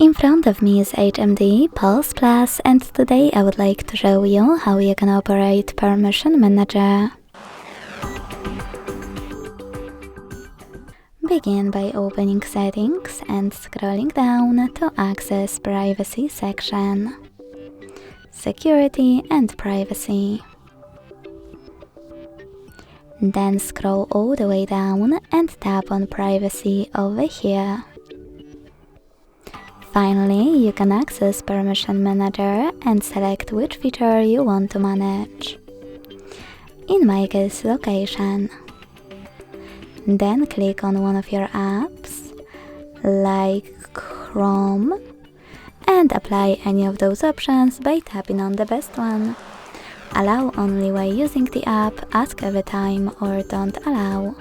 In front of me is HMD Pulse Plus, and today I would like to show you how you can operate Permission Manager. Begin by opening Settings and scrolling down to access Privacy section, Security and Privacy. Then scroll all the way down and tap on Privacy over here. Finally, you can access Permission Manager and select which feature you want to manage. In my case, Location. Then click on one of your apps, like Chrome, and apply any of those options by tapping on the best one. Allow only while using the app, ask every time, or don't allow.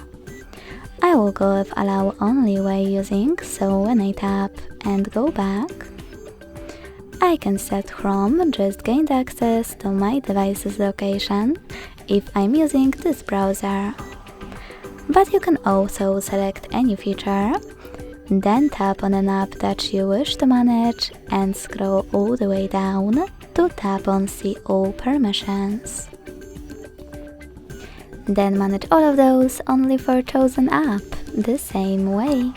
I will go with allow only while using, so when I tap and go back, I can set Chrome just gained access to my device's location if I'm using this browser. But you can also select any feature, then tap on an app that you wish to manage and scroll all the way down to tap on See All Permissions. Then manage all of those only for chosen app, the same way.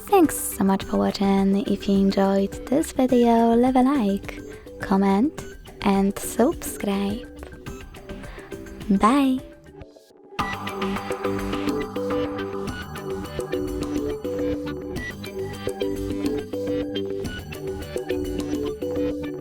Thanks so much for watching. If you enjoyed this video, leave a like, comment and subscribe. Bye!